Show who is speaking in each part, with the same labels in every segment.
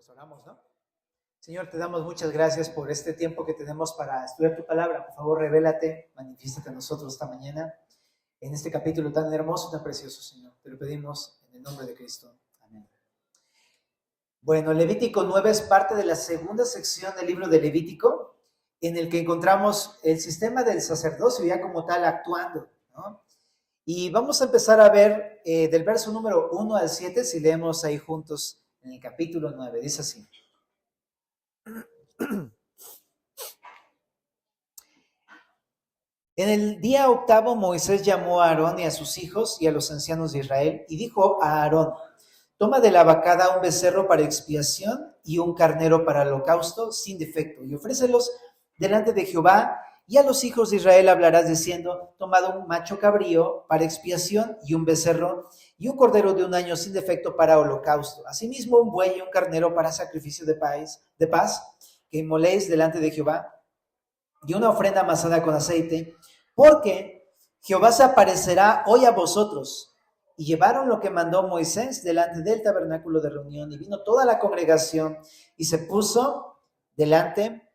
Speaker 1: Pues oramos, ¿no? Señor, te damos muchas gracias por este tiempo que tenemos para estudiar tu palabra. Por favor, revélate, manifiéstate a nosotros esta mañana en este capítulo tan hermoso, tan precioso, Señor. Te lo pedimos en el nombre de Cristo. Amén. Bueno, Levítico 9 es parte de la segunda sección del libro de Levítico, en el que encontramos el sistema del sacerdocio ya como tal actuando, ¿no? Y vamos a empezar a ver del verso número 1 al 7, si leemos ahí juntos en el capítulo 9. Dice así. En el día octavo Moisés llamó a Aarón y a sus hijos y a los ancianos de Israel y dijo a Aarón: toma de la vacada un becerro para expiación y un carnero para holocausto sin defecto y ofrécelos delante de Jehová, y a los hijos de Israel hablarás diciendo: tomad un macho cabrío para expiación y un becerro y un cordero de un año sin defecto para holocausto, asimismo un buey y un carnero para sacrificio de paz que inmoléis delante de Jehová, y una ofrenda amasada con aceite, porque Jehová se aparecerá hoy a vosotros. Y llevaron lo que mandó Moisés delante del tabernáculo de reunión, y vino toda la congregación y se puso delante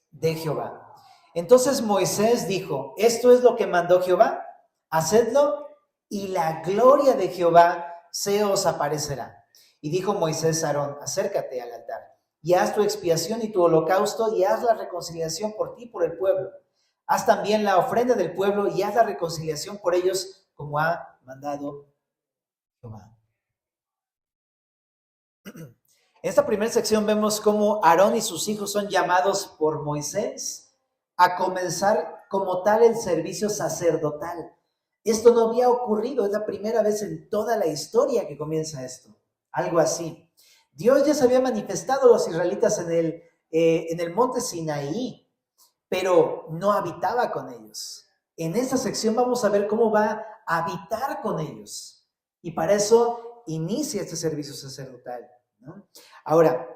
Speaker 1: de Jehová. Entonces Moisés dijo: esto es lo que mandó Jehová, hacedlo y la gloria de Jehová se os aparecerá. Y dijo Moisés a Aarón: acércate al altar y haz tu expiación y tu holocausto, y haz la reconciliación por ti y por el pueblo. Haz también la ofrenda del pueblo y haz la reconciliación por ellos, como ha mandado Jehová. En esta primera sección vemos cómo Aarón y sus hijos son llamados por Moisés a comenzar como tal el servicio sacerdotal. Esto no había ocurrido, es la primera vez en toda la historia que comienza esto, algo así. Dios ya se había manifestado a los israelitas en el monte Sinaí, pero no habitaba con ellos. En esta sección vamos a ver cómo va a habitar con ellos, y para eso inicia este servicio sacerdotal, ¿no? Ahora,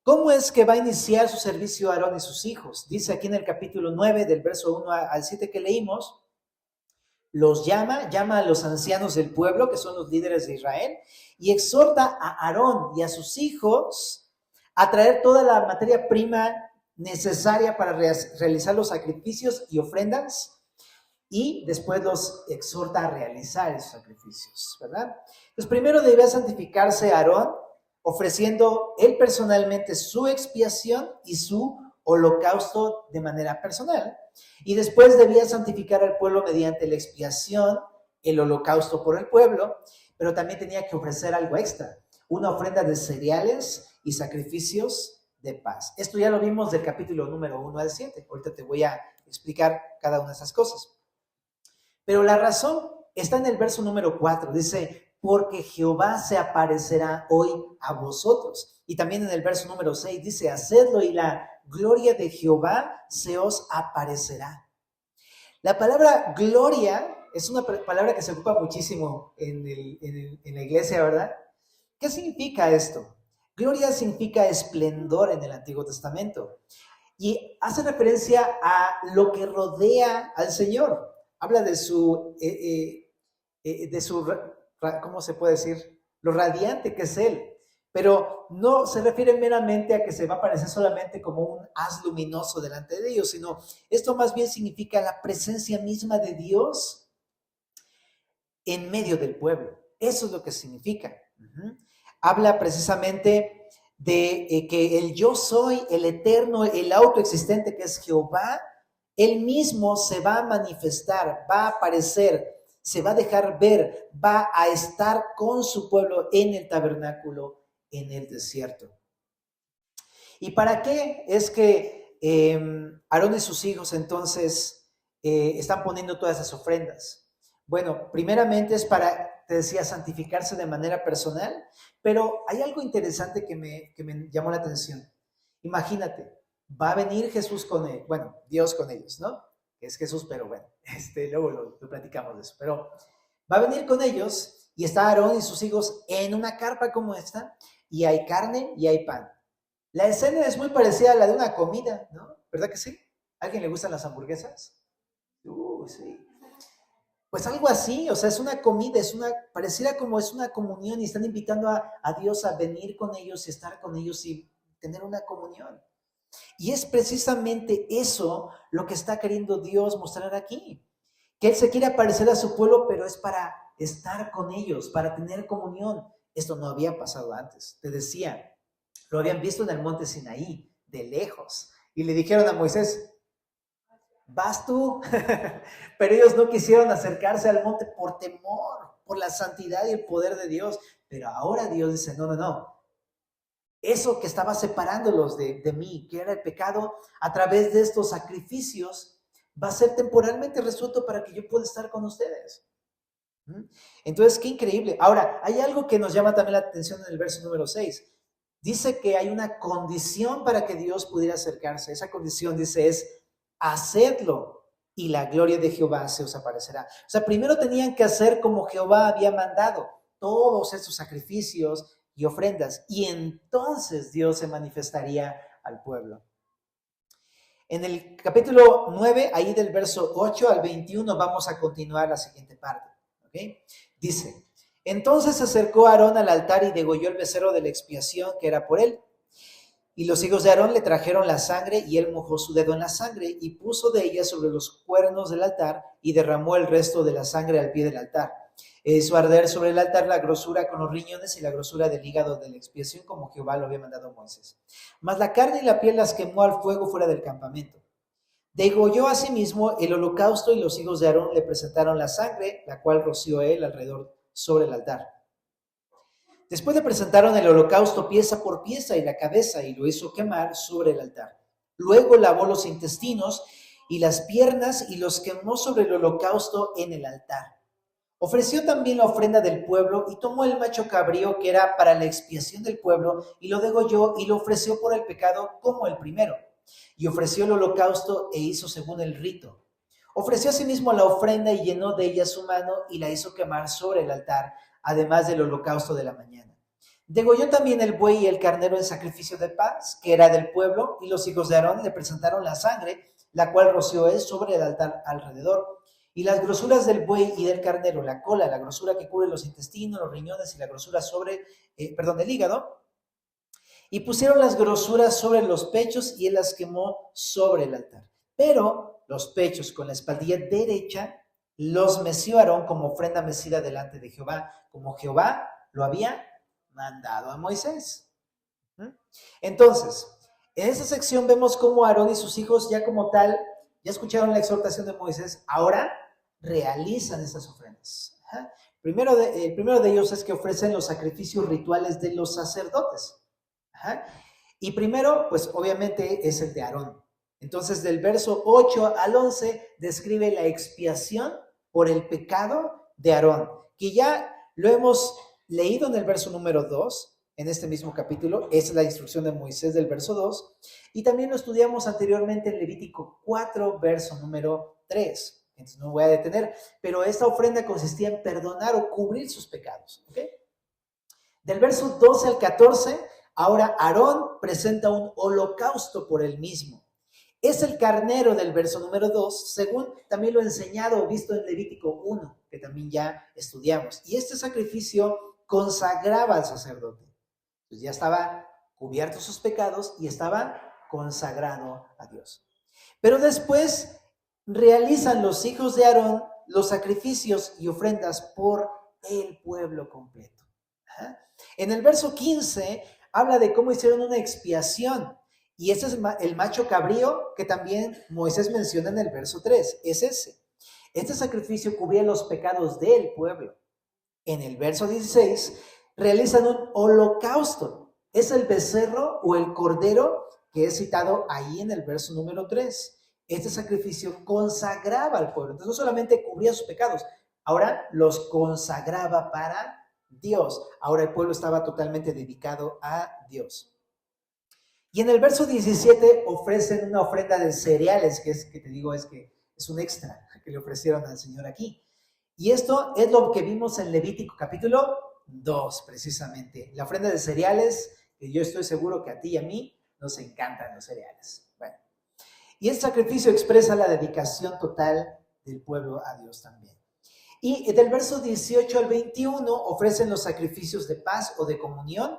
Speaker 1: ¿cómo es que va a iniciar su servicio Aarón y sus hijos? Dice aquí en el capítulo 9, del verso 1 al 7 que leímos: los llama a los ancianos del pueblo, que son los líderes de Israel, y exhorta a Aarón y a sus hijos a traer toda la materia prima necesaria para realizar los sacrificios y ofrendas, y después los exhorta a realizar esos sacrificios, ¿verdad? Pues primero debía santificarse Aarón, ofreciendo él personalmente su expiación y su holocausto de manera personal. Y después debía santificar al pueblo mediante la expiación, el holocausto por el pueblo, pero también tenía que ofrecer algo extra, una ofrenda de cereales y sacrificios de paz. Esto ya lo vimos del capítulo número 1 al 7. Ahorita te voy a explicar cada una de esas cosas. Pero la razón está en el verso número 4. Dice: porque Jehová se aparecerá hoy a vosotros. Y también en el verso número 6 dice: hacedlo y la gloria de Jehová se os aparecerá. La palabra gloria es una palabra que se ocupa muchísimo en la iglesia, ¿verdad? ¿Qué significa esto? Gloria significa esplendor en el Antiguo Testamento, y hace referencia a lo que rodea al Señor. Habla de su, ¿cómo se puede decir? Lo radiante que es Él. Pero no se refiere meramente a que se va a aparecer solamente como un haz luminoso delante de ellos, sino esto más bien significa la presencia misma de Dios en medio del pueblo. Eso es lo que significa. Habla precisamente de que el yo soy, el eterno, el autoexistente, que es Jehová, él mismo se va a manifestar, va a aparecer, se va a dejar ver, va a estar con su pueblo en el tabernáculo, en el desierto. ¿Y para qué es que Aarón y sus hijos entonces están poniendo todas esas ofrendas? Bueno, primeramente es para, te decía, santificarse de manera personal, pero hay algo interesante que me llamó la atención. Imagínate, va a venir Jesús con él, bueno, Dios con ellos, ¿no? Es Jesús, pero bueno, luego lo platicamos de eso, pero va a venir con ellos y está Aarón y sus hijos en una carpa como esta, y hay carne y hay pan. La escena es muy parecida a la de una comida, ¿no? ¿Verdad que sí? ¿A alguien le gustan las hamburguesas? Sí. Pues algo así, o sea, es una comida, pareciera como es una comunión y están invitando a Dios a venir con ellos y estar con ellos y tener una comunión. Y es precisamente eso lo que está queriendo Dios mostrar aquí, que Él se quiere aparecer a su pueblo, pero es para estar con ellos, para tener comunión. Esto no había pasado antes. Te decía, lo habían visto en el monte Sinaí, de lejos, y le dijeron a Moisés, vas tú, pero ellos no quisieron acercarse al monte por temor, por la santidad y el poder de Dios. Pero ahora Dios dice, no, no, no, eso que estaba separándolos de mí, que era el pecado, a través de estos sacrificios, va a ser temporalmente resuelto para que yo pueda estar con ustedes. Entonces, qué increíble. Ahora, hay algo que nos llama también la atención en el verso número 6. Dice que hay una condición para que Dios pudiera acercarse. Esa condición, dice, es hacedlo y la gloria de Jehová se os aparecerá. O sea, primero tenían que hacer como Jehová había mandado, todos esos sacrificios y ofrendas, y entonces Dios se manifestaría al pueblo. En el capítulo 9, ahí del verso 8 al 21, vamos a continuar la siguiente parte. ¿Okay? Dice, entonces se acercó Aarón al altar y degolló el becerro de la expiación que era por él. Y los hijos de Aarón le trajeron la sangre y él mojó su dedo en la sangre y puso de ella sobre los cuernos del altar y derramó el resto de la sangre al pie del altar. Hizo arder sobre el altar la grosura con los riñones y la grosura del hígado de la expiación como Jehová lo había mandado a Moisés. Mas la carne y la piel las quemó al fuego fuera del campamento. Degolló asimismo el holocausto y los hijos de Aarón le presentaron la sangre, la cual roció él alrededor sobre el altar. Después le presentaron el holocausto pieza por pieza y la cabeza y lo hizo quemar sobre el altar. Luego lavó los intestinos y las piernas y los quemó sobre el holocausto en el altar. Ofreció también la ofrenda del pueblo y tomó el macho cabrío que era para la expiación del pueblo y lo degolló y lo ofreció por el pecado como el primero. Y ofreció el holocausto e hizo según el rito. Ofreció asimismo la ofrenda y llenó de ella su mano y la hizo quemar sobre el altar, además del holocausto de la mañana. Degolló también el buey y el carnero en sacrificio de paz, que era del pueblo, y los hijos de Aarón le presentaron la sangre, la cual roció él sobre el altar alrededor. Y las grosuras del buey y del carnero, la cola, la grosura que cubre los intestinos, los riñones y la grosura del hígado, y pusieron las grosuras sobre los pechos y él las quemó sobre el altar. Pero los pechos con la espaldilla derecha los meció Aarón como ofrenda mecida delante de Jehová, como Jehová lo había mandado a Moisés. Entonces, en esta sección vemos cómo Aarón y sus hijos ya como tal, ya escucharon la exhortación de Moisés, ahora realizan esas ofrendas. El primero de ellos es que ofrecen los sacrificios rituales de los sacerdotes. Y primero, pues obviamente es el de Aarón. Entonces, del verso 8 al 11 describe la expiación por el pecado de Aarón, que ya lo hemos leído en el verso número 2, en este mismo capítulo. Es la instrucción de Moisés del verso 2, y también lo estudiamos anteriormente en Levítico 4, verso número 3. Entonces no me voy a detener, pero esta ofrenda consistía en perdonar o cubrir sus pecados. ¿Okay? Del verso 12 al 14, ahora Aarón presenta un holocausto por él mismo. Es el carnero del verso número 2, según también lo enseñado o visto en Levítico 1, que también ya estudiamos. Y este sacrificio consagraba al sacerdote. Pues ya estaba cubierto sus pecados y estaba consagrado a Dios. Pero después realizan los hijos de Aarón los sacrificios y ofrendas por el pueblo completo. En el verso 15 habla de cómo hicieron una expiación. Y este es el macho cabrío que también Moisés menciona en el verso 3. Es ese. Este sacrificio cubría los pecados del pueblo. En el verso 16 realizan un holocausto. Es el becerro o el cordero que es citado ahí en el verso número 3. Este sacrificio consagraba al pueblo. Entonces no solamente cubría sus pecados, ahora los consagraba para Dios. Ahora el pueblo estaba totalmente dedicado a Dios. Y en el verso 17 ofrecen una ofrenda de cereales, que te digo es que es un extra que le ofrecieron al Señor aquí. Y esto es lo que vimos en Levítico capítulo 2, precisamente. La ofrenda de cereales, que yo estoy seguro que a ti y a mí nos encantan los cereales. Bueno, y este sacrificio expresa la dedicación total del pueblo a Dios también. Y del verso 18 al 21 ofrecen los sacrificios de paz o de comunión,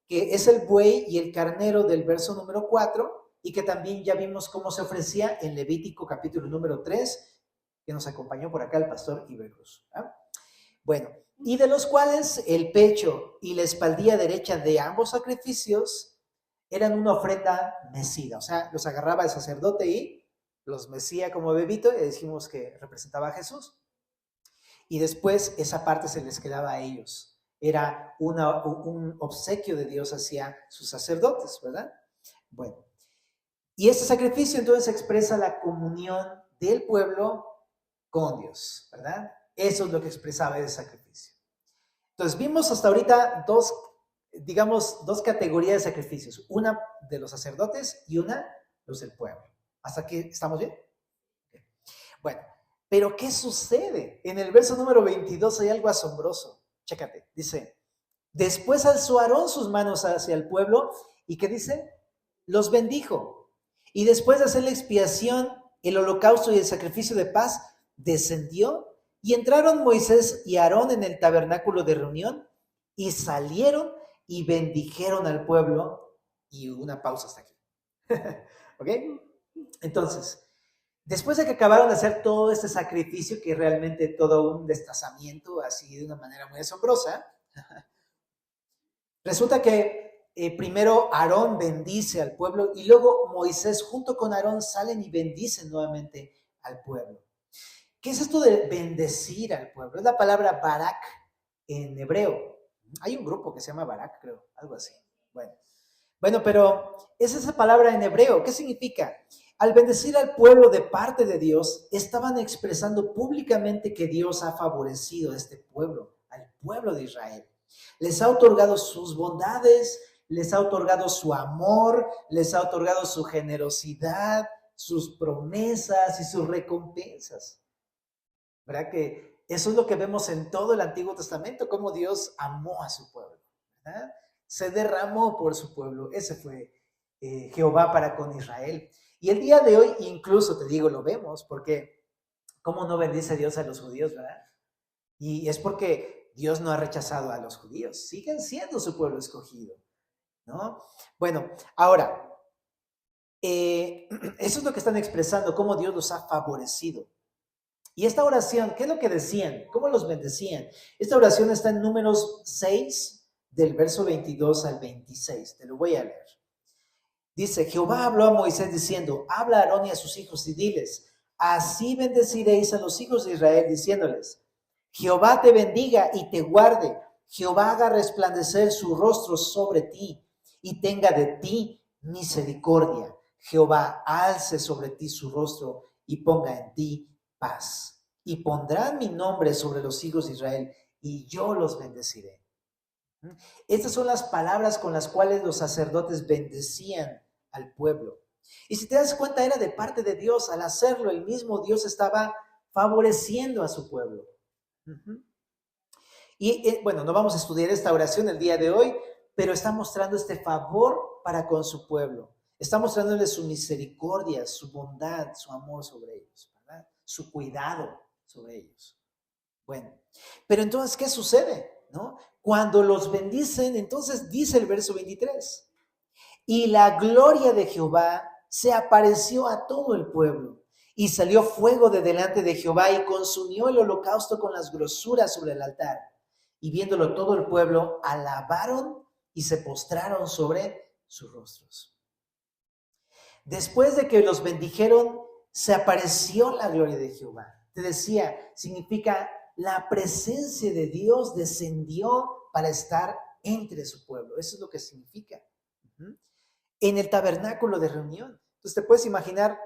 Speaker 1: que es el buey y el carnero del verso número 4, y que también ya vimos cómo se ofrecía en Levítico capítulo número 3, que nos acompañó por acá el pastor Iberus. Bueno, y de los cuales el pecho y la espaldilla derecha de ambos sacrificios eran una ofrenda mecida, o sea, los agarraba el sacerdote y los mecía como bebito, y decimos que representaba a Jesús, y después esa parte se les quedaba a ellos. Era un obsequio de Dios hacia sus sacerdotes, ¿verdad? Bueno, y este sacrificio entonces expresa la comunión del pueblo con Dios, ¿verdad? Eso es lo que expresaba ese sacrificio. Entonces vimos hasta ahorita dos categorías de sacrificios, una de los sacerdotes y una los del pueblo. ¿Hasta aquí estamos bien? Bueno, pero ¿qué sucede? En el verso número 22 hay algo asombroso. Chécate, dice, después alzó Aarón sus manos hacia el pueblo y ¿qué dice? Los bendijo. Y después de hacer la expiación, el holocausto y el sacrificio de paz, descendió y entraron Moisés y Aarón en el tabernáculo de reunión y salieron y bendijeron al pueblo. Y una pausa hasta aquí. ¿Ok? Entonces, después de que acabaron de hacer todo este sacrificio, que realmente todo un destazamiento, así de una manera muy asombrosa, resulta que primero Aarón bendice al pueblo y luego Moisés junto con Aarón salen y bendicen nuevamente al pueblo. ¿Qué es esto de bendecir al pueblo? Es la palabra barak en hebreo. Hay un grupo que se llama Barak, creo, algo así. Bueno, pero es esa palabra en hebreo. ¿Qué significa? Al bendecir al pueblo de parte de Dios, estaban expresando públicamente que Dios ha favorecido a este pueblo, al pueblo de Israel. Les ha otorgado sus bondades, les ha otorgado su amor, les ha otorgado su generosidad, sus promesas y sus recompensas. ¿Verdad que eso es lo que vemos en todo el Antiguo Testamento, cómo Dios amó a su pueblo, ¿verdad? Se derramó por su pueblo. Ese fue Jehová para con Israel. Y el día de hoy, incluso te digo, lo vemos, porque ¿cómo no bendice Dios a los judíos, verdad? Y es porque Dios no ha rechazado a los judíos, siguen siendo su pueblo escogido, ¿no? Bueno, ahora, eso es lo que están expresando, cómo Dios los ha favorecido. Y esta oración, ¿qué es lo que decían? ¿Cómo los bendecían? Esta oración está en Números 6, del verso 22 al 26. Te lo voy a leer. Dice, Jehová habló a Moisés diciendo, habla a Aarón y a sus hijos y diles, así bendeciréis a los hijos de Israel, diciéndoles, Jehová te bendiga y te guarde, Jehová haga resplandecer su rostro sobre ti y tenga de ti misericordia. Jehová alce sobre ti su rostro y ponga en ti paz. Y pondrán mi nombre sobre los hijos de Israel y yo los bendeciré. Estas son las palabras con las cuales los sacerdotes bendecían al pueblo. Y si te das cuenta, era de parte de Dios. Al hacerlo, el mismo Dios estaba favoreciendo a su pueblo. Y bueno, no vamos a estudiar esta oración el día de hoy, pero está mostrando este favor para con su pueblo. Está mostrándoles su misericordia, su bondad, su amor sobre ellos, ¿verdad? Su cuidado sobre ellos. Bueno, pero entonces, ¿qué sucede? ¿No? Cuando los bendicen, entonces dice el verso 23, y la gloria de Jehová se apareció a todo el pueblo, y salió fuego de delante de Jehová y consumió el holocausto con las grosuras sobre el altar. Y viéndolo todo el pueblo, alabaron y se postraron sobre sus rostros. Después de que los bendijeron, se apareció la gloria de Jehová. Te decía, significa la presencia de Dios descendió para estar entre su pueblo. Eso es lo que significa. En el tabernáculo de reunión. Entonces te puedes imaginar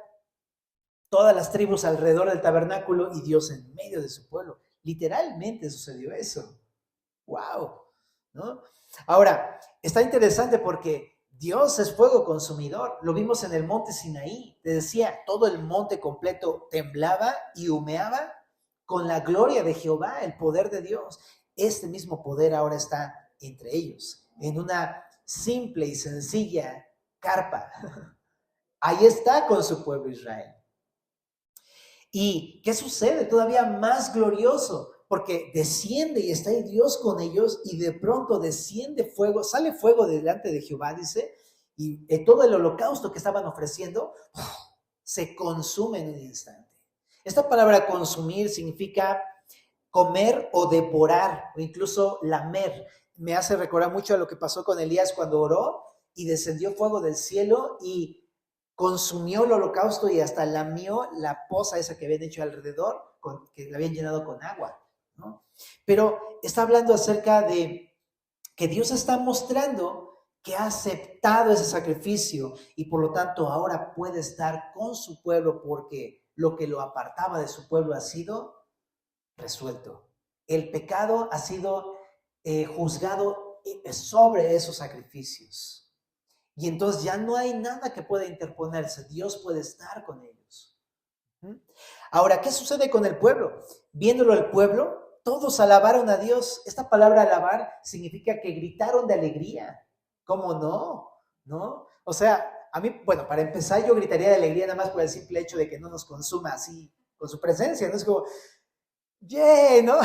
Speaker 1: todas las tribus alrededor del tabernáculo y Dios en medio de su pueblo. Literalmente sucedió eso. ¡Wow! ¿No? Ahora, está interesante porque Dios es fuego consumidor. Lo vimos en el monte Sinaí. Te decía, todo el monte completo temblaba y humeaba con la gloria de Jehová, el poder de Dios. Este mismo poder ahora está entre ellos, en una simple y sencilla carpa. Ahí está con su pueblo Israel. ¿Y qué sucede? Todavía más glorioso. porque desciende y está ahí Dios con ellos y de pronto desciende fuego, sale fuego delante de Jehová, dice, y todo el holocausto que estaban ofreciendo se consume en un instante. Esta palabra consumir significa comer o devorar, o incluso lamer. Me hace recordar mucho a lo que pasó con Elías cuando oró y descendió fuego del cielo y consumió el holocausto y hasta lamió la poza esa que habían hecho alrededor, que la habían llenado con agua, ¿no? Pero está hablando acerca de que Dios está mostrando que ha aceptado ese sacrificio y por lo tanto ahora puede estar con su pueblo porque lo que lo apartaba de su pueblo ha sido resuelto. El pecado ha sido juzgado sobre esos sacrificios. Y entonces ya no hay nada que pueda interponerse. Dios puede estar con ellos. Ahora, ¿qué sucede con el pueblo? Viéndolo el pueblo, todos alabaron a Dios. Esta palabra alabar significa que gritaron de alegría. ¿Cómo no? ¿No? O sea, a mí, bueno, para empezar yo gritaría de alegría nada más por el simple hecho de que no nos consuma así con su presencia. No es como, ¡yay! ¿No?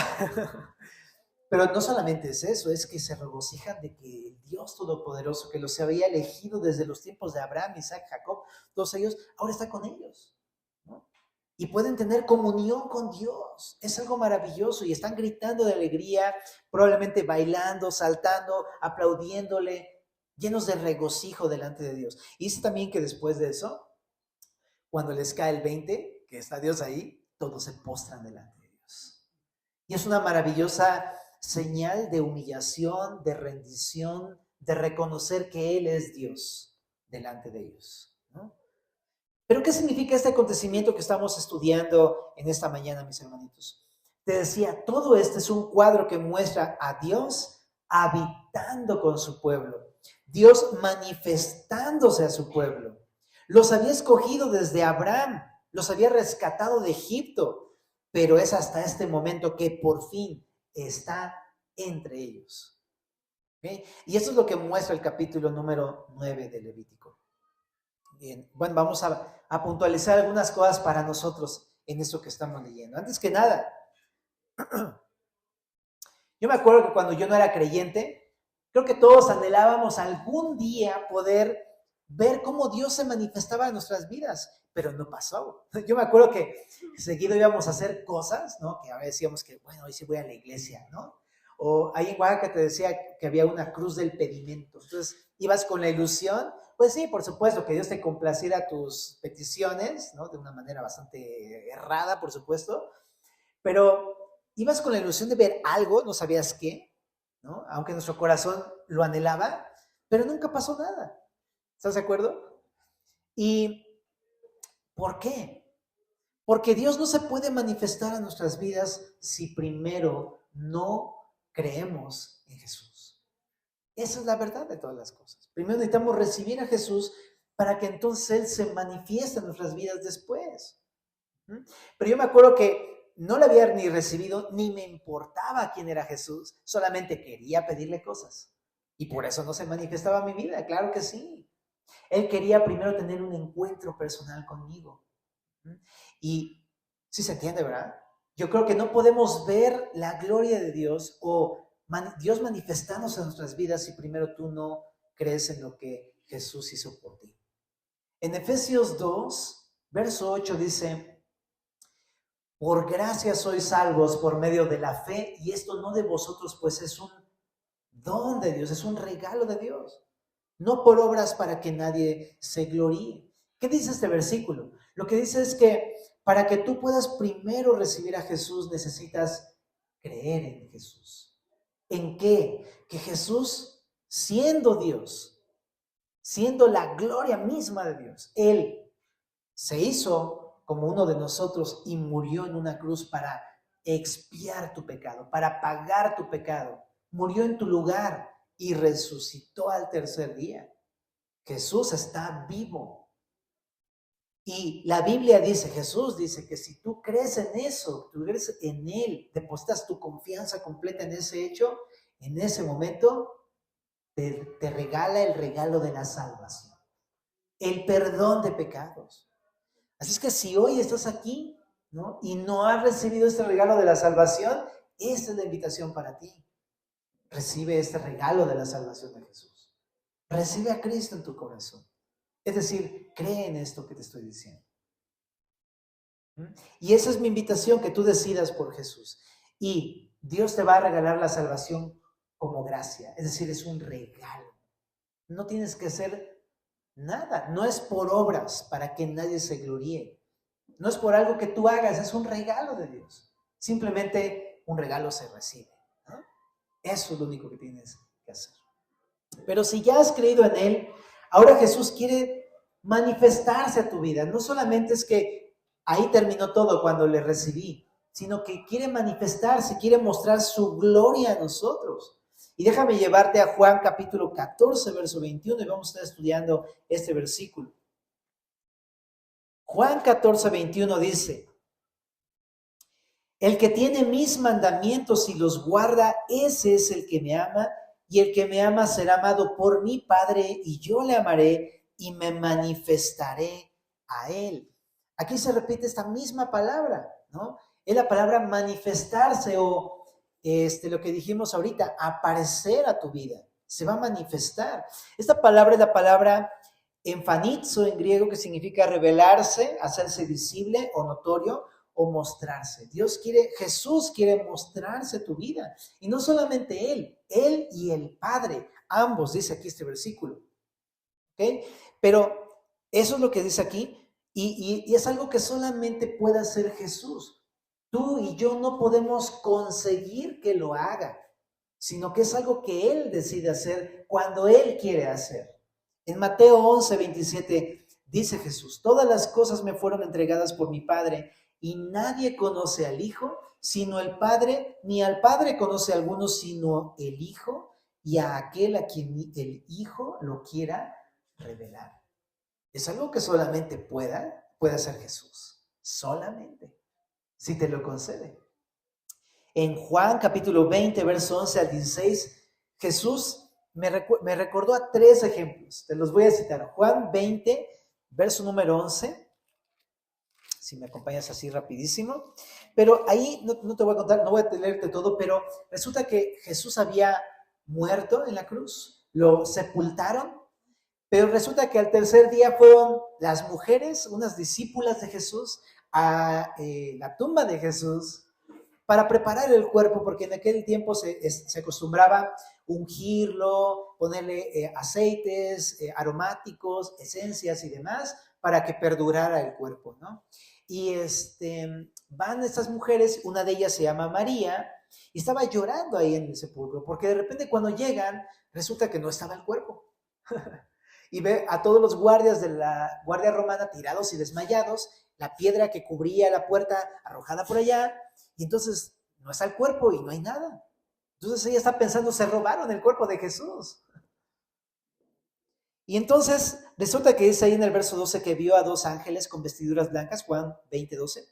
Speaker 1: Pero no solamente es eso, es que se regocijan de que el Dios Todopoderoso, que los había elegido desde los tiempos de Abraham, Isaac, Jacob, todos ellos, ahora está con ellos, ¿no? Y pueden tener comunión con Dios. Es algo maravilloso y están gritando de alegría, probablemente bailando, saltando, aplaudiéndole, llenos de regocijo delante de Dios. Y dice también que después de eso, cuando les cae el 20, que está Dios ahí, todos se postran delante de Dios. Y es una maravillosa señal de humillación, de rendición, de reconocer que Él es Dios delante de ellos, ¿no? Pero ¿qué significa este acontecimiento que estamos estudiando en esta mañana, mis hermanitos? Te decía, todo este es un cuadro que muestra a Dios habitando con su pueblo, Dios manifestándose a su pueblo. Los había escogido desde Abraham, los había rescatado de Egipto, pero es hasta este momento que por fin está entre ellos. ¿Okay? Y eso es lo que muestra el capítulo número 9 de Levítico. Bien, bueno, vamos a puntualizar algunas cosas para nosotros en esto que estamos leyendo. Antes que nada, yo me acuerdo que cuando yo no era creyente, creo que todos anhelábamos algún día poder ver cómo Dios se manifestaba en nuestras vidas, pero no pasó. Yo me acuerdo que seguido íbamos a hacer cosas, ¿no? Que a veces decíamos que, bueno, hoy sí voy a la iglesia, ¿no? O ahí en Oaxaca te decía que había una cruz del pedimento. Entonces, ibas con la ilusión, pues sí, por supuesto, que Dios te complaciera tus peticiones, ¿no? De una manera bastante errada, por supuesto, pero ibas con la ilusión de ver algo, no sabías qué, ¿no? Aunque nuestro corazón lo anhelaba, pero nunca pasó nada. ¿Estás de acuerdo? ¿Y por qué? Porque Dios no se puede manifestar a nuestras vidas si primero no creemos en Jesús. Esa es la verdad de todas las cosas. Primero necesitamos recibir a Jesús para que entonces Él se manifieste en nuestras vidas después. Pero yo me acuerdo que no lo había ni recibido, ni me importaba quién era Jesús, solamente quería pedirle cosas. Y por eso no se manifestaba en mi vida, claro que sí. Él quería primero tener un encuentro personal conmigo. Y sí se entiende, ¿verdad? Yo creo que no podemos ver la gloria de Dios o Dios manifestándose en nuestras vidas si primero tú no crees en lo que Jesús hizo por ti. En Efesios 2, verso 8 dice, por gracia sois salvos por medio de la fe, y esto no de vosotros, pues es un don de Dios, es un regalo de Dios, no por obras para que nadie se gloríe. ¿Qué dice este versículo? Lo que dice es que para que tú puedas primero recibir a Jesús, necesitas creer en Jesús. ¿En qué? Que Jesús, siendo Dios, siendo la gloria misma de Dios, Él se hizo como uno de nosotros y murió en una cruz para expiar tu pecado, para pagar tu pecado. Murió en tu lugar y resucitó al tercer día. Jesús está vivo. Y la Biblia dice, Jesús dice que si tú crees en eso, tú crees en Él, depositas tu confianza completa en ese hecho, en ese momento te regala el regalo de la salvación, el perdón de pecados. Así es que si hoy estás aquí, ¿no? Y no has recibido este regalo de la salvación, Esta es la invitación para ti. Recibe este regalo de la salvación de Jesús. Recibe a Cristo en tu corazón. Es decir, cree en esto que te estoy diciendo. Y esa es mi invitación, que tú decidas por Jesús. Y Dios te va a regalar la salvación como gracia. Es decir, es un regalo. No tienes que hacer nada. No es por obras para que nadie se gloríe. No es por algo que tú hagas. Es un regalo de Dios. Simplemente un regalo se recibe, ¿no? Eso es lo único que tienes que hacer. Pero si ya has creído en Él, ahora Jesús quiere manifestarse a tu vida. No solamente es que ahí terminó todo cuando le recibí, sino que quiere manifestarse, quiere mostrar su gloria a nosotros. Y déjame llevarte a Juan capítulo 14, verso 21, y vamos a estar estudiando este versículo. Juan 14, 21 dice: el que tiene mis mandamientos y los guarda, ese es el que me ama, y el que me ama será amado por mi Padre, y yo le amaré y me manifestaré a él. Aquí se repite esta misma palabra, ¿no? Es la palabra manifestarse, o lo que dijimos ahorita, aparecer a tu vida. Se va a manifestar. Esta palabra es la palabra enfanizo en griego, que significa revelarse, hacerse visible o notorio, o mostrarse. Jesús quiere mostrarse a tu vida. Y no solamente Él y el Padre, ambos, dice aquí este versículo. ¿Ok? Pero eso es lo que dice aquí, y es algo que solamente puede hacer Jesús. Tú y yo no podemos conseguir que lo haga, sino que es algo que Él decide hacer cuando Él quiere hacer. En Mateo 11, 27 dice Jesús: todas las cosas me fueron entregadas por mi Padre, y nadie conoce al Hijo sino el Padre, ni al Padre conoce a alguno sino el Hijo, y a aquel a quien el Hijo lo quiera revelar. Es algo que solamente puede hacer Jesús, solamente, si te lo concede. En Juan capítulo 20, verso 11 al 16, Jesús me recordó a 3 ejemplos. Te los voy a citar. Juan 20, verso número 11. Si me acompañas así rapidísimo. Pero ahí no te voy a contar, no voy a leerte todo, pero resulta que Jesús había muerto en la cruz, lo sepultaron, pero resulta que al tercer día fueron las mujeres, unas discípulas de Jesús, a la tumba de Jesús para preparar el cuerpo, porque en aquel tiempo se acostumbraba ungirlo, ponerle aceites aromáticos, esencias y demás, para que perdurara el cuerpo, ¿no? Y van estas mujeres, una de ellas se llama María, y estaba llorando ahí en el sepulcro, porque de repente cuando llegan, resulta que no estaba el cuerpo. Y ve a todos los guardias de la guardia romana tirados y desmayados, la piedra que cubría la puerta arrojada por allá, y entonces no está el cuerpo y no hay nada. Entonces ella está pensando, se robaron el cuerpo de Jesús. Y entonces resulta que dice ahí en el verso 12 que vio a 2 ángeles con vestiduras blancas, Juan 20, 12,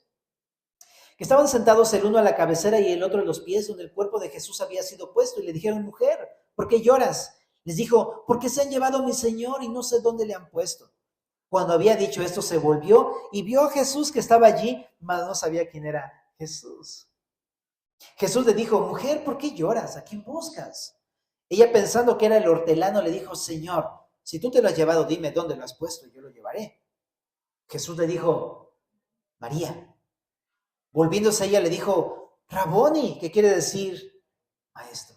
Speaker 1: que estaban sentados el uno a la cabecera y el otro a los pies donde el cuerpo de Jesús había sido puesto, y le dijeron: mujer, ¿por qué lloras? Les dijo: porque se han llevado a mi Señor y no sé dónde le han puesto. Cuando había dicho esto, se volvió y vio a Jesús que estaba allí, mas no sabía quién era Jesús. Jesús le dijo: mujer, ¿por qué lloras? ¿A quién buscas? Ella, pensando que era el hortelano, le dijo: Señor, si tú te lo has llevado, dime dónde lo has puesto y yo lo llevaré. Jesús le dijo: María. Volviéndose a ella, le dijo: Raboni, que quiere decir maestro.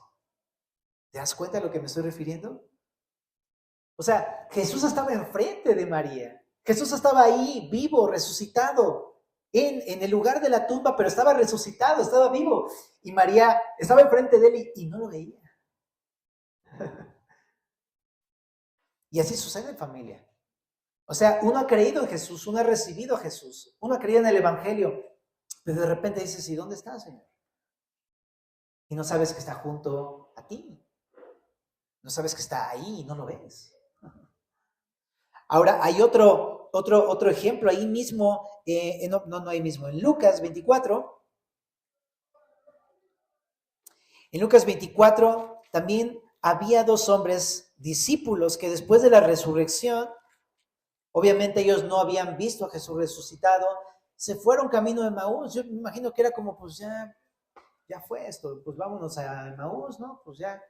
Speaker 1: ¿Te das cuenta de lo que me estoy refiriendo? O sea, Jesús estaba enfrente de María. Jesús estaba ahí, vivo, resucitado, en el lugar de la tumba, pero estaba resucitado, estaba vivo. Y María estaba enfrente de él y no lo veía. Y así sucede en familia. O sea, uno ha creído en Jesús, uno ha recibido a Jesús, uno ha creído en el Evangelio, pero de repente dices: ¿y dónde está, Señor? Y no sabes que está junto a ti. No sabes que está ahí y no lo ves. Ahora, hay otro ejemplo ahí mismo, no ahí mismo, en Lucas 24. En Lucas 24 también había 2 hombres discípulos que después de la resurrección, obviamente ellos no habían visto a Jesús resucitado, se fueron camino de Maús. Yo me imagino que era como, pues ya ya fue esto, pues vámonos a Emaús, ¿no? Pues ya.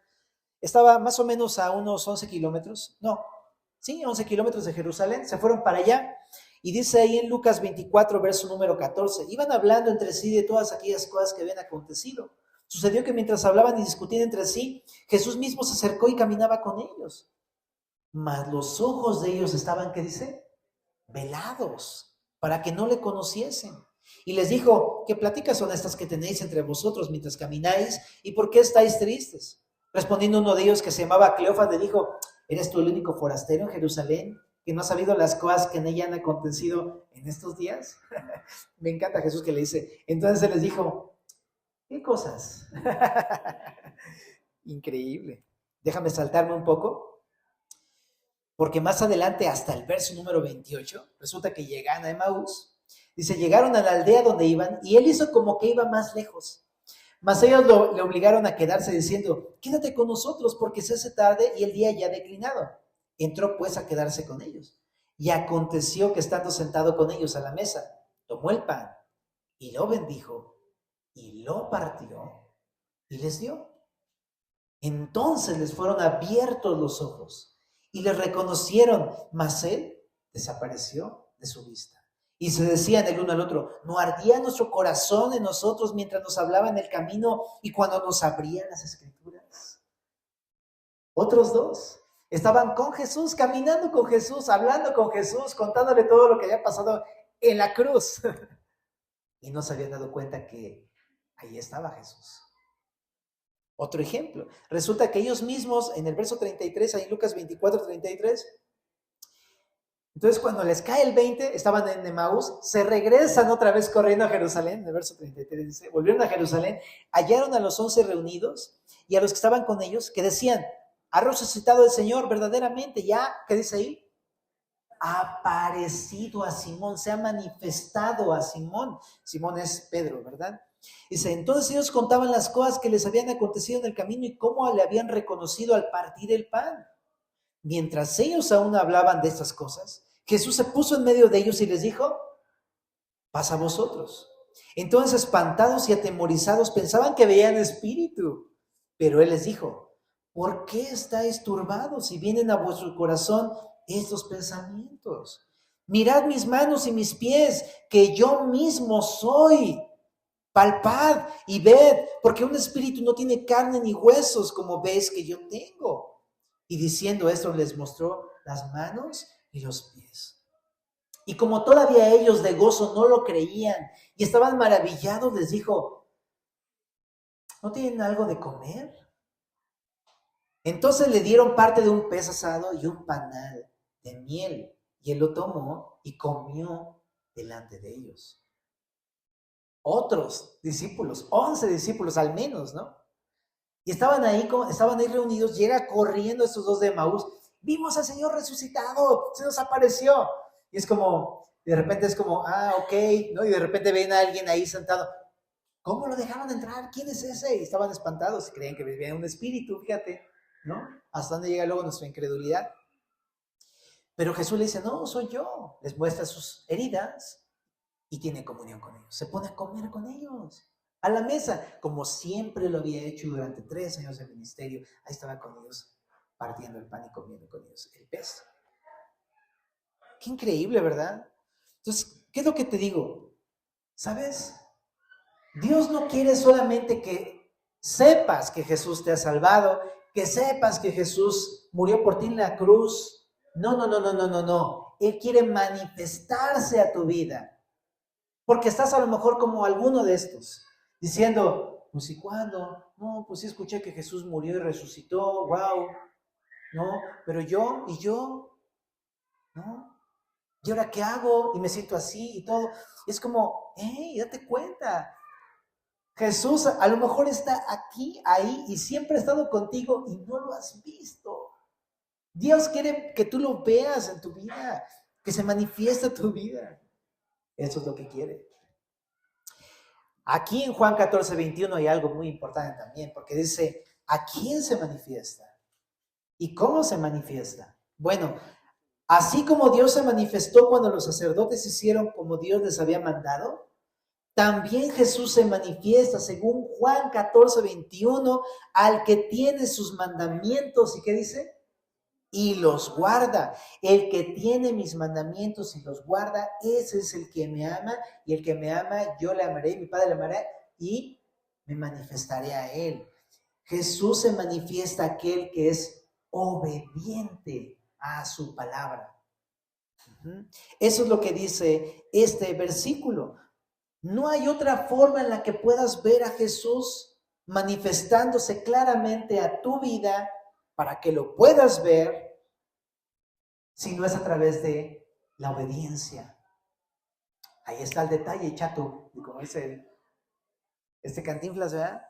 Speaker 1: Estaba más o menos a unos 11 kilómetros, no, sí, 11 kilómetros de Jerusalén, se fueron para allá. Y dice ahí en Lucas 24, verso número 14, iban hablando entre sí de todas aquellas cosas que habían acontecido. Sucedió que mientras hablaban y discutían entre sí, Jesús mismo se acercó y caminaba con ellos. Mas los ojos de ellos estaban, ¿qué dice? Velados, para que no le conociesen. Y les dijo, ¿qué pláticas son estas que tenéis entre vosotros mientras camináis? ¿Y por qué estáis tristes? Respondiendo uno de ellos, que se llamaba Cleofas, le dijo, ¿eres tú el único forastero en Jerusalén que no ha sabido las cosas que en ella han acontecido en estos días? Me encanta Jesús que le dice. Entonces él les dijo, ¿qué cosas? Increíble. Déjame saltarme un poco, porque más adelante, hasta el verso número 28, resulta que llegan a Emaús. Dice, llegaron a la aldea donde iban, y él hizo como que iba más lejos. Mas ellos le obligaron a quedarse diciendo, quédate con nosotros porque se hace tarde y el día ya ha declinado. Entró pues a quedarse con ellos. Y aconteció que estando sentado con ellos a la mesa, tomó el pan y lo bendijo y lo partió y les dio. Entonces les fueron abiertos los ojos y les reconocieron, mas él desapareció de su vista. Y se decían el uno al otro, ¿no ardía nuestro corazón en nosotros mientras nos hablaba en el camino y cuando nos abrían las escrituras? Otros dos estaban con Jesús, caminando con Jesús, hablando con Jesús, contándole todo lo que había pasado en la cruz. Y no se habían dado cuenta que ahí estaba Jesús. Otro ejemplo, resulta que ellos mismos, en el verso 33, ahí en Lucas 24, 33, entonces cuando les cae el 20, estaban en Emaús, se regresan otra vez corriendo a Jerusalén, en el verso 33 dice, volvieron a Jerusalén, hallaron a los 11 reunidos y a los que estaban con ellos, que decían, ha resucitado el Señor verdaderamente, ya, ¿qué dice ahí? Ha aparecido a Simón, se ha manifestado a Simón. Simón es Pedro, ¿verdad? Dice, entonces ellos contaban las cosas que les habían acontecido en el camino y cómo le habían reconocido al partir el pan. Mientras ellos aún hablaban de estas cosas, Jesús se puso en medio de ellos y les dijo, paz a vosotros. Entonces, espantados y atemorizados, pensaban que veían espíritu. Pero él les dijo, ¿por qué estáis turbados si vienen a vuestro corazón estos pensamientos? Mirad mis manos y mis pies, que yo mismo soy. Palpad y ved, porque un espíritu no tiene carne ni huesos, como veis que yo tengo. Y diciendo esto, les mostró las manos y los pies. Y como todavía ellos de gozo no lo creían y estaban maravillados, les dijo, ¿no tienen algo de comer? Entonces le dieron parte de un pez asado y un panal de miel, y él lo tomó y comió delante de ellos. Otros discípulos, 11 discípulos al menos, ¿no? Y estaban ahí reunidos, llega corriendo estos dos de Emaús, vimos al Señor resucitado, se nos apareció. Y es como, de repente es como, ok, ¿no? Y de repente ven a alguien ahí sentado. ¿Cómo lo dejaron entrar? ¿Quién es ese? Y estaban espantados, creen que veían un espíritu, fíjate, ¿no? Hasta dónde llega luego nuestra incredulidad. Pero Jesús le dice, no, soy yo. Les muestra sus heridas y tiene comunión con ellos. Se pone a comer con ellos, a la mesa, como siempre lo había hecho durante 3 años de ministerio. Ahí estaba con ellos, partiendo el pan y comiendo con ellos el pez. Qué increíble, ¿verdad? Entonces, ¿qué es lo que te digo? ¿Sabes? Dios no quiere solamente que sepas que Jesús te ha salvado, que sepas que Jesús murió por ti en la cruz. No. Él quiere manifestarse a tu vida. Porque estás a lo mejor como alguno de estos, diciendo, pues ¿y cuándo? No, pues sí escuché que Jesús murió y resucitó, wow. No, pero yo, ¿no? ¿Y ahora qué hago? Y me siento así y todo. Es como, date cuenta. Jesús a lo mejor está aquí, ahí, y siempre ha estado contigo y no lo has visto. Dios quiere que tú lo veas en tu vida, que se manifieste en tu vida. Eso es lo que quiere. Aquí en Juan 14, 21 hay algo muy importante también, porque dice, ¿a quién se manifiesta? ¿Y cómo se manifiesta? Bueno, así como Dios se manifestó cuando los sacerdotes hicieron como Dios les había mandado, también Jesús se manifiesta, según Juan 14:21, al que tiene sus mandamientos. ¿Y qué dice? Y los guarda. El que tiene mis mandamientos y los guarda, ese es el que me ama. Y el que me ama, yo le amaré, mi Padre le amará y me manifestaré a él. Jesús se manifiesta a aquel que es obediente a su palabra. Eso es lo que dice este versículo. No hay otra forma en la que puedas ver a Jesús manifestándose claramente a tu vida para que lo puedas ver, si no es a través de la obediencia. Ahí está el detalle, chato, como dice este Cantinflas, ¿verdad?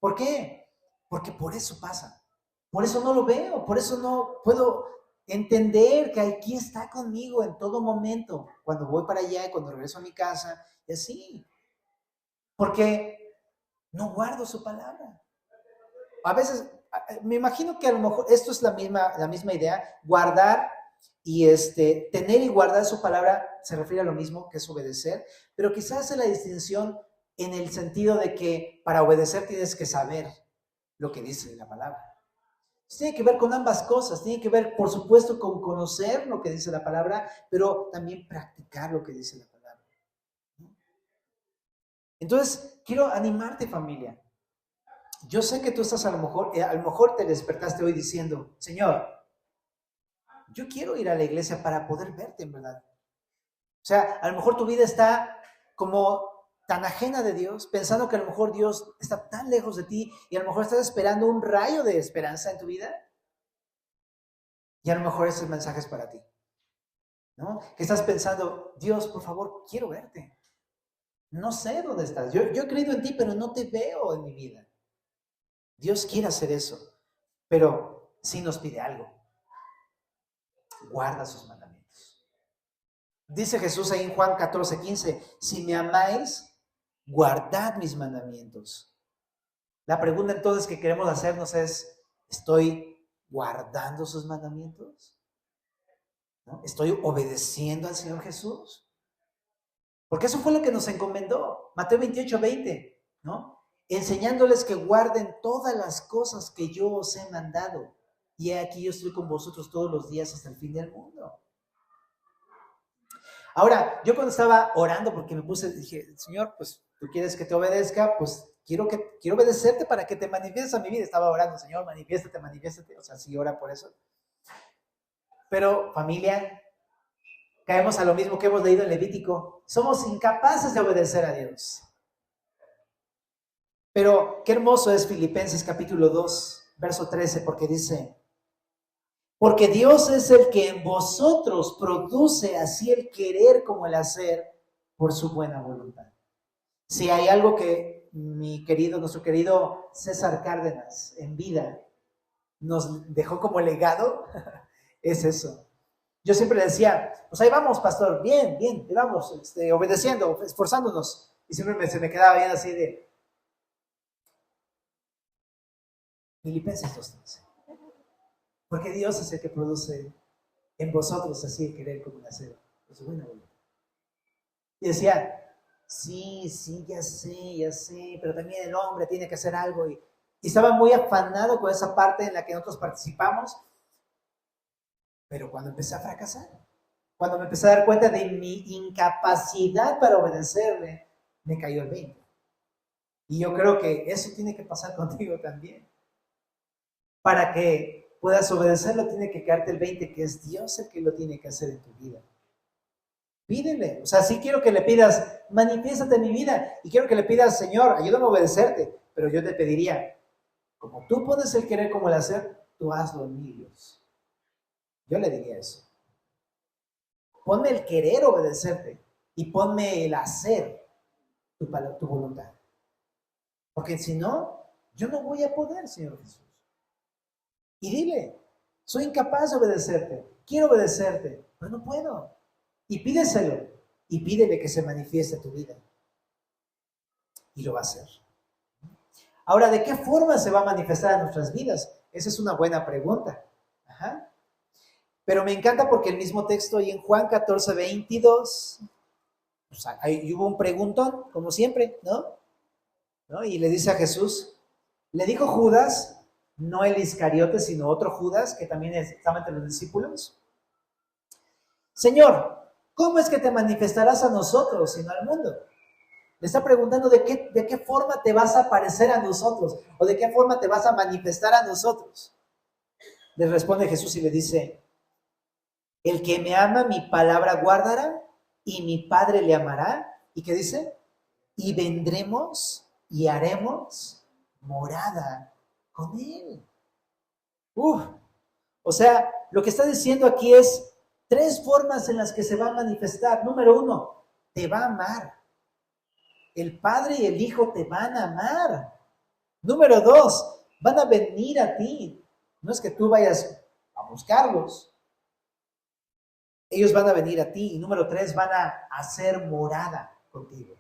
Speaker 1: ¿Por qué? Porque por eso pasa. Por eso no lo veo, por eso no puedo entender que aquí está conmigo en todo momento, cuando voy para allá y cuando regreso a mi casa, y así. Porque no guardo su palabra. A veces, me imagino que a lo mejor esto es la misma idea, guardar y tener y guardar su palabra se refiere a lo mismo, que es obedecer, pero quizás hace la distinción en el sentido de que para obedecer tienes que saber lo que dice la palabra. Tiene que ver con ambas cosas, tiene que ver, por supuesto, con conocer lo que dice la palabra, pero también practicar lo que dice la palabra. Entonces, quiero animarte, familia. Yo sé que tú estás a lo mejor te despertaste hoy diciendo, Señor, yo quiero ir a la iglesia para poder verte, en verdad. O sea, a lo mejor tu vida está como tan ajena de Dios, pensando que a lo mejor Dios está tan lejos de ti y a lo mejor estás esperando un rayo de esperanza en tu vida. Y a lo mejor ese mensaje es para ti, ¿no? Que estás pensando, Dios, por favor, quiero verte. No sé dónde estás. Yo he creído en ti, pero no te veo en mi vida. Dios quiere hacer eso, pero sí nos pide algo. Guarda sus mandamientos. Dice Jesús ahí en Juan 14:15, si me amáis, guardad mis mandamientos. La pregunta entonces que queremos hacernos es, ¿estoy guardando sus mandamientos? ¿No? ¿Estoy obedeciendo al Señor Jesús? Porque eso fue lo que nos encomendó. Mateo 28:20, ¿no? Enseñándoles que guarden todas las cosas que yo os he mandado. Y aquí yo estoy con vosotros todos los días hasta el fin del mundo. Ahora, yo cuando estaba orando, porque dije, Señor, pues tú quieres que te obedezca, pues quiero obedecerte para que te manifiestes a mi vida. Estaba orando, Señor, manifiéstate. O sea, sí ora por eso. Pero, familia, caemos a lo mismo que hemos leído en Levítico. Somos incapaces de obedecer a Dios. Pero qué hermoso es Filipenses capítulo 2, verso 13, porque dice, porque Dios es el que en vosotros produce así el querer como el hacer por su buena voluntad. Si hay algo que nuestro querido César Cárdenas en vida nos dejó como legado, es eso. Yo siempre le decía, pues ahí vamos, pastor, bien, ahí vamos, obedeciendo, esforzándonos. Y siempre se me quedaba bien así de Filipenses 2:13. Porque Dios es el que produce en vosotros así el querer como el hacer, por su buena voluntad. Y decía, sí, ya sé, pero también el hombre tiene que hacer algo. Y estaba muy afanado con esa parte en la que nosotros participamos. Pero cuando empecé a fracasar, cuando me empecé a dar cuenta de mi incapacidad para obedecerle, me cayó el 20. Y yo creo que eso tiene que pasar contigo también. Para que puedas obedecerlo, tiene que caerte el 20, que es Dios el que lo tiene que hacer en tu vida. Pídele. O sea, sí quiero que le pidas, manifiéstate en mi vida. Y quiero que le pidas, Señor, ayúdame a obedecerte. Pero yo te pediría, como tú pones el querer como el hacer, tú hazlo en mí, Dios. Yo le diría eso. Ponme el querer obedecerte y ponme el hacer tu voluntad. Porque si no, yo no voy a poder, Señor Jesús. Y dile, soy incapaz de obedecerte, quiero obedecerte, pero no puedo. Y pídeselo, y pídele que se manifieste tu vida. Y lo va a hacer. Ahora, ¿de qué forma se va a manifestar en nuestras vidas? Esa es una buena pregunta. Ajá. Pero me encanta porque el mismo texto ahí en Juan 14:22 Pues ahí hubo un preguntón, como siempre, ¿no? Y le dice a Jesús, le dijo Judas, no el Iscariote, sino otro Judas, que también estaba entre los discípulos, Señor, ¿cómo es que te manifestarás a nosotros, sino al mundo? Le está preguntando de qué forma te vas a parecer a nosotros, o de qué forma te vas a manifestar a nosotros. Le responde Jesús y le dice, el que me ama, mi palabra guardará, y mi Padre le amará. ¿Y qué dice? Y vendremos y haremos morada con él. O sea, lo que está diciendo aquí es 3 formas en las que se va a manifestar. Número 1, te va a amar. El Padre y el Hijo te van a amar. Número 2, van a venir a ti. No es que tú vayas a buscarlos. Ellos van a venir a ti. Y número 3, van a hacer morada contigo.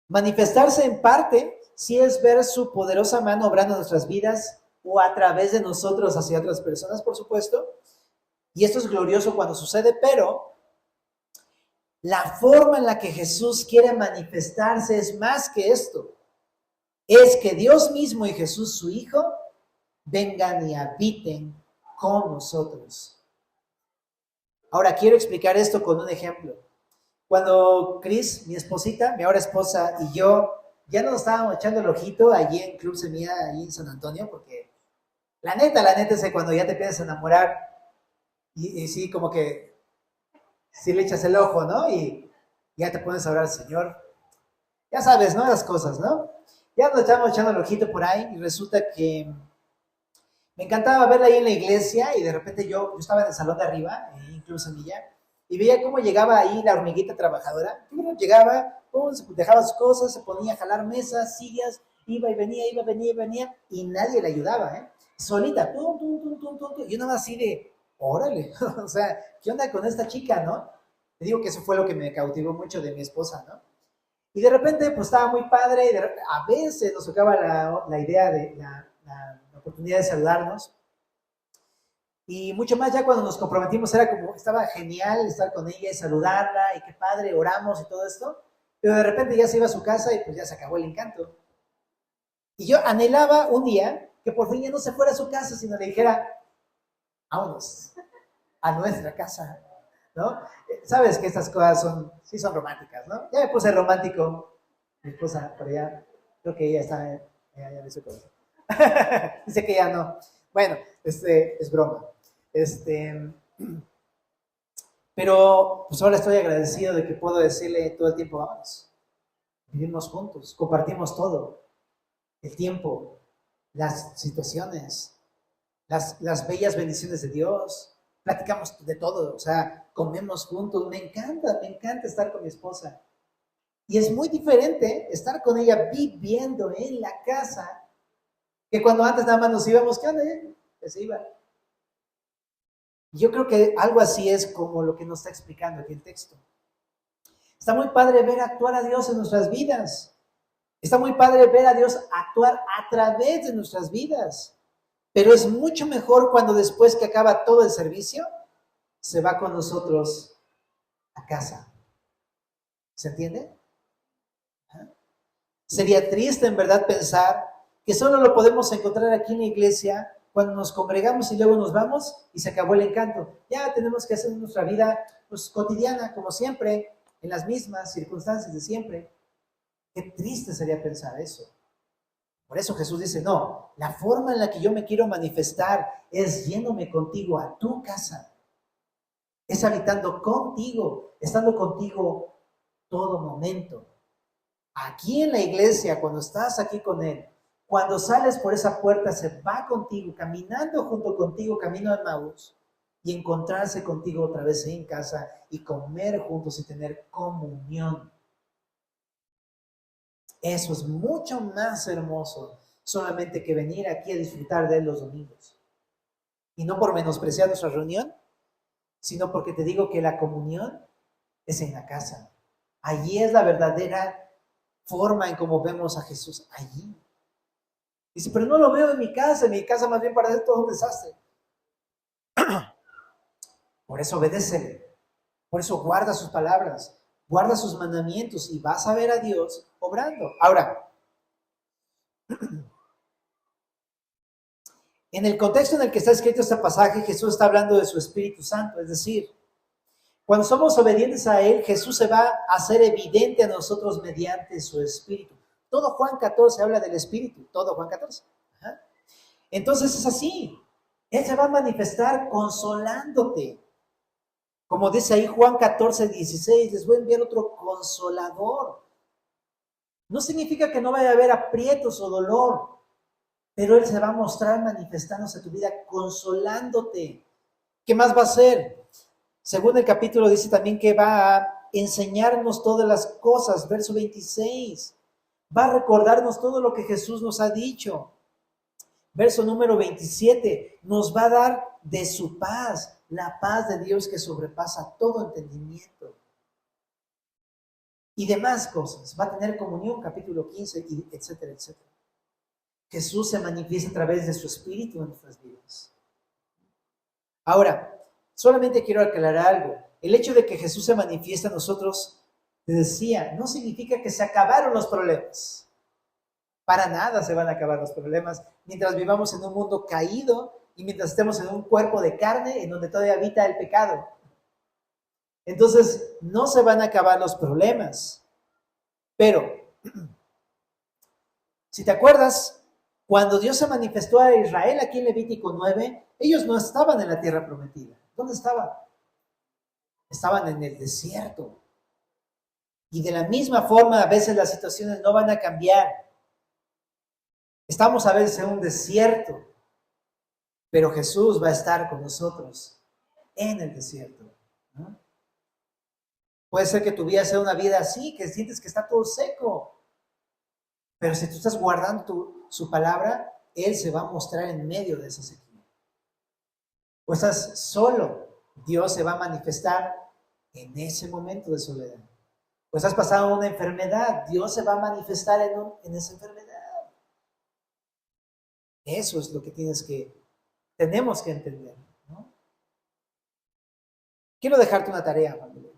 Speaker 1: Manifestarse en parte, sí es ver su poderosa mano obrando en nuestras vidas o a través de nosotros hacia otras personas, por supuesto. Y esto es glorioso cuando sucede, pero la forma en la que Jesús quiere manifestarse es más que esto. Es que Dios mismo y Jesús, su Hijo, vengan y habiten con nosotros. Ahora, quiero explicar esto con un ejemplo. Cuando Cris, mi esposita, mi ahora esposa, y yo ya nos estábamos echando el ojito allí en Club Semilla, allí en San Antonio, porque la neta es que cuando ya te empiezas a enamorar, y sí, como que sí le echas el ojo, ¿no? Y ya te pones a hablar al Señor. Ya sabes, ¿no? Las cosas, ¿no? Ya nos estábamos echando el ojito por ahí, y resulta que me encantaba verla ahí en la iglesia, y de repente yo estaba en el salón de arriba, en Club Semilla, y veía cómo llegaba ahí la hormiguita trabajadora. Llegaba, dejaba sus cosas, se ponía a jalar mesas, sillas, iba y venía, y nadie le ayudaba, ¿eh? Solita, y una más así de, órale, o sea, ¿qué onda con esta chica, no? Te digo que eso fue lo que me cautivó mucho de mi esposa, ¿no? Y de repente, pues estaba muy padre, y a veces nos tocaba la idea de la oportunidad de saludarnos. Y mucho más ya cuando nos comprometimos era como, estaba genial estar con ella y saludarla y qué padre, oramos y todo esto, pero de repente ya se iba a su casa y pues ya se acabó el encanto. Y yo anhelaba un día que por fin ya no se fuera a su casa, sino le dijera, vámonos a nuestra casa, ¿no? Sabes que estas cosas sí son románticas, ¿no? Ya me puse romántico, mi esposa, pero ya creo que ella está, ya me hizo cosas. Dice que ya no. Bueno, es broma. Pero pues ahora estoy agradecido de que puedo decirle todo el tiempo, vamos, vivimos juntos, compartimos todo, el tiempo, las situaciones, las bellas bendiciones de Dios, platicamos de todo, o sea, comemos juntos, me encanta estar con mi esposa. Y es muy diferente estar con ella viviendo en la casa que cuando antes nada más nos íbamos, ¿qué onda? Que se iba. Yo creo que algo así es como lo que nos está explicando aquí el texto. Está muy padre ver actuar a Dios en nuestras vidas. Está muy padre ver a Dios actuar a través de nuestras vidas. Pero es mucho mejor cuando después que acaba todo el servicio, se va con nosotros a casa. ¿Se entiende? ¿Ah? Sería triste en verdad pensar que solo lo podemos encontrar aquí en la iglesia cuando nos congregamos y luego nos vamos y se acabó el encanto. Ya tenemos que hacer nuestra vida pues, cotidiana, como siempre, en las mismas circunstancias de siempre. Qué triste sería pensar eso. Por eso Jesús dice, no, la forma en la que yo me quiero manifestar es yéndome contigo a tu casa. Es habitando contigo, estando contigo todo momento. Aquí en la iglesia, cuando estás aquí con Él, cuando sales por esa puerta, se va contigo, caminando junto contigo, camino a Emmaús, y encontrarse contigo otra vez en casa y comer juntos y tener comunión. Eso es mucho más hermoso solamente que venir aquí a disfrutar de Él los domingos. Y no por menospreciar nuestra reunión, sino porque te digo que la comunión es en la casa. Allí es la verdadera forma en cómo vemos a Jesús, allí. Dice, pero no lo veo en mi casa más bien parece todo un desastre. Por eso obedécele, Por eso guarda sus palabras, guarda sus mandamientos y vas a ver a Dios obrando. Ahora, en el contexto en el que está escrito este pasaje, Jesús está hablando de su Espíritu Santo, es decir, cuando somos obedientes a Él, Jesús se va a hacer evidente a nosotros mediante su Espíritu. Todo Juan 14 habla del Espíritu, todo Juan 14. Ajá. Entonces es así, Él se va a manifestar consolándote. Como dice ahí Juan 14, 16, les voy a enviar otro consolador. No significa que no vaya a haber aprietos o dolor, pero Él se va a mostrar manifestándose a tu vida, consolándote. ¿Qué más va a hacer? Según el capítulo dice también que va a enseñarnos todas las cosas, verso 26. Va a recordarnos todo lo que Jesús nos ha dicho. Verso número 27, nos va a dar de su paz, la paz de Dios que sobrepasa todo entendimiento. Y demás cosas. Va a tener comunión, capítulo 15, y etcétera, etcétera. Jesús se manifiesta a través de su Espíritu en nuestras vidas. Ahora, solamente quiero aclarar algo. El hecho de que Jesús se manifiesta a nosotros, te decía, no significa que se acabaron los problemas. Para nada se van a acabar los problemas mientras vivamos en un mundo caído y mientras estemos en un cuerpo de carne en donde todavía habita el pecado. Entonces, no se van a acabar los problemas. Pero, si te acuerdas, cuando Dios se manifestó a Israel aquí en Levítico 9, ellos no estaban en la tierra prometida. ¿Dónde estaban? Estaban en el desierto. Y de la misma forma, a veces las situaciones no van a cambiar. Estamos a veces en un desierto, pero Jesús va a estar con nosotros en el desierto, ¿no? Puede ser que tu vida sea una vida así, que sientes que está todo seco, pero si tú estás guardando su palabra, Él se va a mostrar en medio de esa sequía. O estás solo, Dios se va a manifestar en ese momento de soledad. O estás pasando una enfermedad, Dios se va a manifestar en esa enfermedad. Eso es lo que tenemos que entender, ¿no? Quiero dejarte una tarea, familia.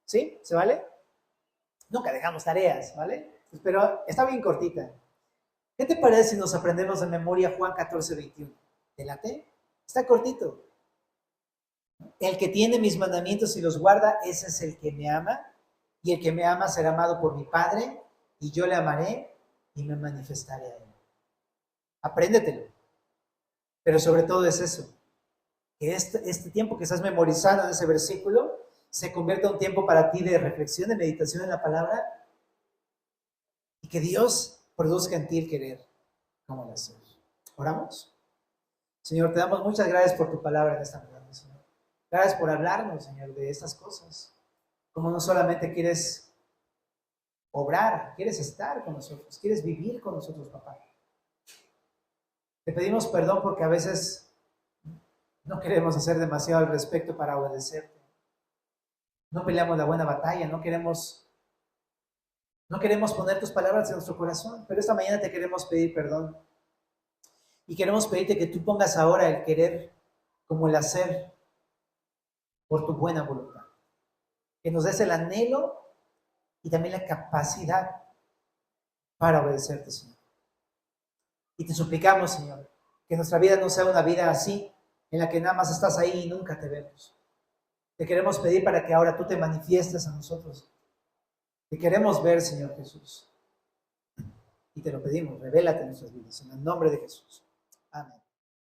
Speaker 1: ¿Sí? ¿Se vale? Nunca dejamos tareas, ¿vale? Pero está bien cortita. ¿Qué te parece si nos aprendemos de memoria Juan 14, 21? ¿Te late? Está cortito. El que tiene mis mandamientos y los guarda, ese es el que me ama. Y el que me ama será amado por mi Padre, y yo le amaré y me manifestaré a él. Apréndetelo. Pero sobre todo es eso, que este tiempo que estás memorizando en ese versículo se convierta en un tiempo para ti de reflexión, de meditación en la palabra, y que Dios produzca en ti el querer como el hacer. ¿Oramos? Señor, te damos muchas gracias por tu palabra en esta mañana, Señor. Gracias por hablarnos, Señor, de estas cosas. Como no solamente quieres obrar, quieres estar con nosotros, quieres vivir con nosotros, papá. Te pedimos perdón porque a veces no queremos hacer demasiado al respecto para obedecerte. No peleamos la buena batalla, no queremos poner tus palabras en nuestro corazón, pero esta mañana te queremos pedir perdón. Y queremos pedirte que tú pongas ahora el querer como el hacer por tu buena voluntad. Que nos des el anhelo y también la capacidad para obedecerte, Señor. Y te suplicamos, Señor, que nuestra vida no sea una vida así, en la que nada más estás ahí y nunca te vemos. Te queremos pedir para que ahora tú te manifiestes a nosotros. Te queremos ver, Señor Jesús. Y te lo pedimos, revélate en nuestras vidas, en el nombre de Jesús. Amén.